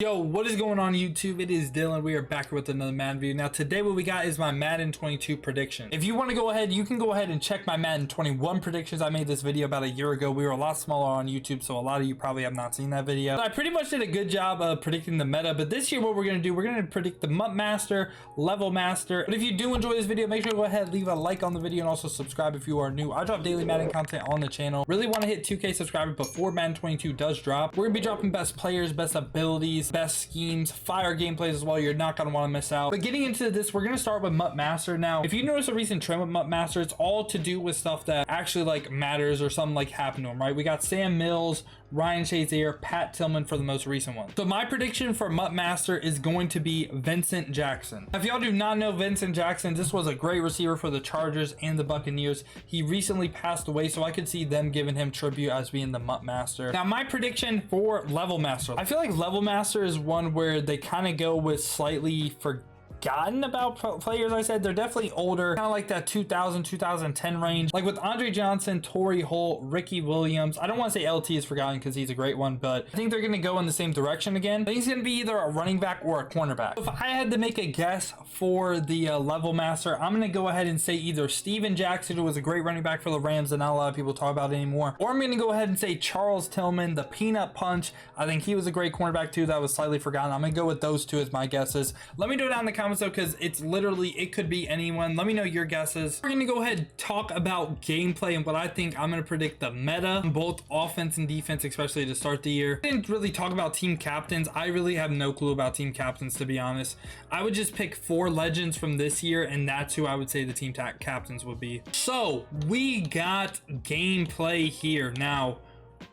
Yo, what is going on YouTube? It is Dylan. We are back with another Madden video. Now today what we got is my Madden 22 prediction. If you want to go ahead, you can go ahead and check my Madden 21 predictions. I made this video about a year ago. We were a lot smaller on YouTube, so a lot of you probably have not seen that video. I pretty much did a good job of predicting the meta, but this year what we're going to do, we're going to predict the MUT Master, Level Master. But if you do enjoy this video, make sure to go ahead, leave a like on the video, and also subscribe if you are new. I drop daily Madden content on the channel. Really want to hit 2K subscribers before Madden 22 does drop. We're going to be dropping best players, best abilities, best schemes, fire gameplays as well. You're not going to want to miss out. But getting into this, we're going to start with MUT Master. Now, if you notice a recent trend with MUT Master, it's all to do with stuff that actually like matters or something like happened to him, right? We got Sam Mills, Ryan Shazier, Pat Tillman for the most recent one. So my prediction for MUT Master is going to be Vincent Jackson. If y'all do not know Vincent Jackson, this was a great receiver for the Chargers and the Buccaneers. He recently passed away, so I could see them giving him tribute as being the MUT Master. Now my prediction for Level Master, I feel like Level Master is one where they kind of go with slightly forgotten about players. I said they're definitely older, kind of like that 2010 range, like with Andre Johnson, Torrey Holt, Ricky Williams. I don't want to say LT is forgotten because he's a great one, but I think they're going to go in the same direction again. I think he's going to be either a running back or a cornerback. If I had to make a guess for the Level Master, I'm going to go ahead and say either Steven Jackson, who was a great running back for the Rams and not a lot of people talk about it anymore, or I'm going to go ahead and say Charles Tillman, the Peanut Punch. I think he was a great cornerback too that was slightly forgotten. I'm going to go with those two as my guesses. Let me know down in the comments though, because it's literally, it could be anyone. Let me know your guesses. We're going to go ahead and talk about gameplay and what I think. I'm going to predict the meta, both offense and defense, especially to start the year. I didn't really talk about team captains. I really have no clue about team captains, to be honest. I would just pick 4 legends from this year, and that's who I would say the team captains would be. So we got gameplay here. Now,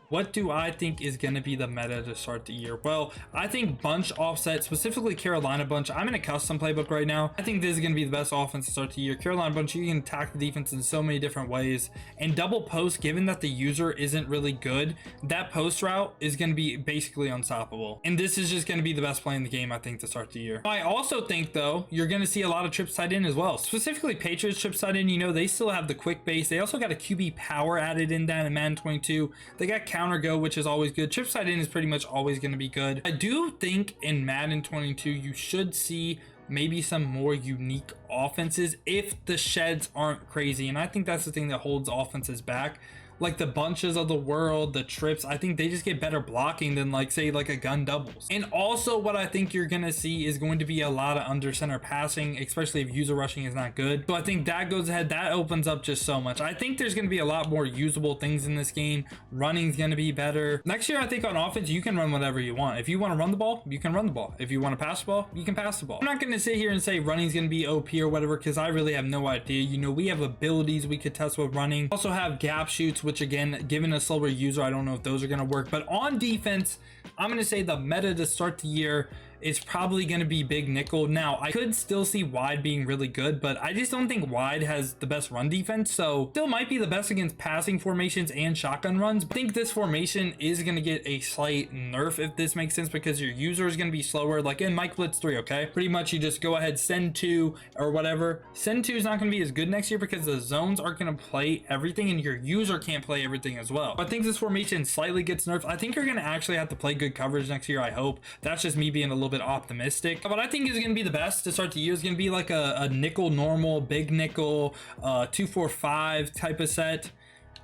what do I think is going to be the meta to start the year? Well, I think bunch offset, specifically Carolina bunch. I'm in a custom playbook right now. I think this is going to be the best offense to start the year. Carolina bunch, you can attack the defense in so many different ways. And double post, given that the user isn't really good, that post route is going to be basically unstoppable. And this is just going to be the best play in the game, I think, to start the year. I also think, though, you're going to see a lot of trips tied in as well. Specifically, Patriots trips tied in. You know, they still have the quick base. They also got a QB power added in that in Madden 22. They got counter go, which is always good. Chip side in is pretty much always going to be good. I do think in Madden 22 you should see maybe some more unique offenses if the sheds aren't crazy, and I think that's the thing that holds offenses back. Like the bunches of the world, the trips, I think they just get better blocking than like say like a gun doubles. And also what I think you're gonna see is going to be a lot of under center passing, especially if user rushing is not good. So I think that goes ahead, that opens up just so much. I think there's gonna be a lot more usable things in this game. Running's gonna be better. Next year I think on offense you can run whatever you want. If you want to run the ball, you can run the ball. If you want to pass the ball, you can pass the ball. I'm not gonna sit here and say running's gonna be OP or whatever, because I really have no idea. You know, we have abilities we could test with running. Also have gap shoots, which again, given a slower user, I don't know if those are going to work. But on defense, I'm going to say the meta to start the year is probably going to be big nickel. Now, I could still see wide being really good, but I just don't think wide has the best run defense. So still might be the best against passing formations and shotgun runs. But I think this formation is going to get a slight nerf, if this makes sense, because your user is going to be slower. Like in Mike Blitz 3, okay? Pretty much you just go ahead, send 2 or whatever. Send 2 is not going to be as good next year because the zones aren't going to play everything and your user can't play everything as well. I think this formation slightly gets nerfed. I think you're going to actually have to play good coverage next year, I hope. That's just me being a little bit optimistic. But I think is going to be the best to start the year is going to be like a nickel normal, big nickel, 2-4-5 type of set.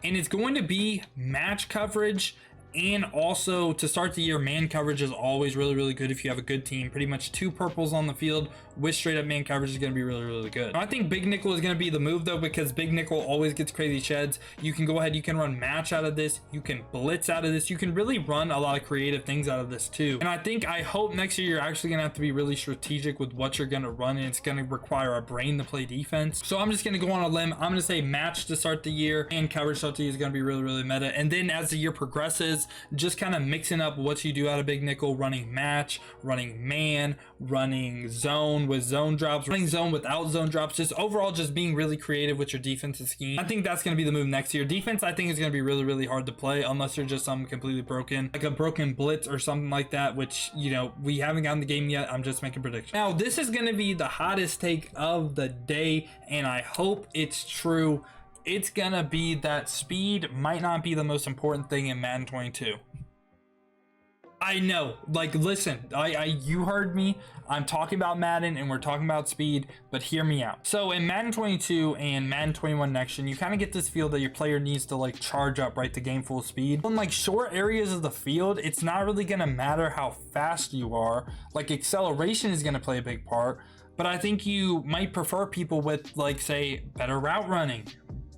And it's going to be match coverage. And also to start the year, man coverage is always really good if you have a good team. Pretty much 2 purples on the field with straight up man coverage is going to be really good. I think big nickel is going to be the move though, because big nickel always gets crazy sheds. You can go ahead, you can run match out of this, you can blitz out of this, you can really run a lot of creative things out of this too. And I hope next year you're actually going to have to be really strategic with what you're going to run, and it's going to require a brain to play defense. So I'm just going to go on a limb. I'm going to say match to start the year and coverage to start the year is going to be really meta. And then as the year progresses, just kind of mixing up what you do out of big nickel, running match, running man, running zone with zone drops, running zone without zone drops, just overall just being really creative with your defensive scheme. I think that's going to be the move next year. Defense, I think, is going to be really hard to play unless you're just something completely broken, like a broken blitz or something like that, which, you know, we haven't gotten the game yet. I'm just making predictions. Now, this is going to be the hottest take of the day, and I hope it's true. It's going to be that speed might not be the most important thing in Madden 22. I know, like, listen, you heard me. I'm talking about Madden and we're talking about speed, but hear me out. So in Madden 22 and Madden 21 next gen, you kind of get this feel that your player needs to like charge up, right, to gain full speed. In like short areas of the field, it's not really gonna matter how fast you are. Like acceleration is gonna play a big part, but I think you might prefer people with like, say, better route running.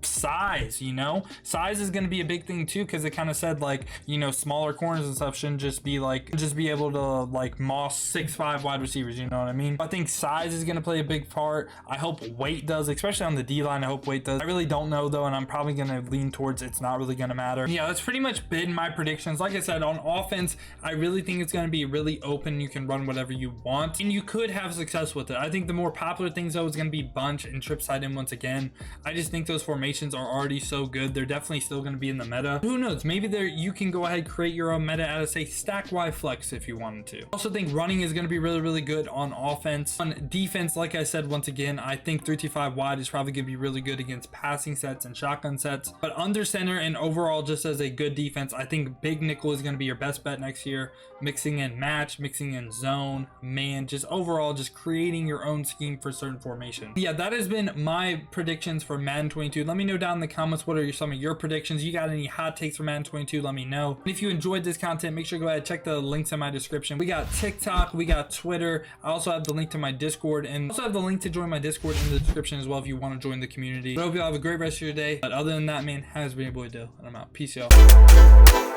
Size, you know, size is going to be a big thing too, because it kind of said like, you know, smaller corners and stuff shouldn't just be able to like moss 6'5" wide receivers, you know what I mean? I think size is going to play a big part. I hope weight does, especially on the D line. I hope weight does. I really don't know though, and I'm probably going to lean towards it's not really going to matter. Yeah, that's pretty much been my predictions. Like I said, on offense, I really think it's going to be really open. You can run whatever you want and you could have success with it. I think the more popular things though is going to be bunch and trip side in once again. I just think those formations are already so good. They're definitely still going to be in the meta. Who knows, maybe you can go ahead, create your own meta out of, say, stack Y flex if you wanted to. Also think running is going to be really good on offense. On defense, like I said, once again, I think 3-5 wide is probably going to be really good against passing sets and shotgun sets, but under center and overall just as a good defense, I think big nickel is going to be your best bet next year. Mixing in match, mixing in zone, man, just overall just creating your own scheme for certain formation. Yeah, that has been my predictions for Madden 22. Let me know down in the comments what are some of your predictions. You got any hot takes for Madden 22? Let me know. And if you enjoyed this content, make sure to go ahead and check the links in my description. We got TikTok, we got Twitter. I also have the link to my Discord, and also have the link to join my Discord in the description as well if you want to join the community. But I hope you all have a great rest of your day. But other than that, man, has been your boy Dill, and I'm out. Peace, y'all.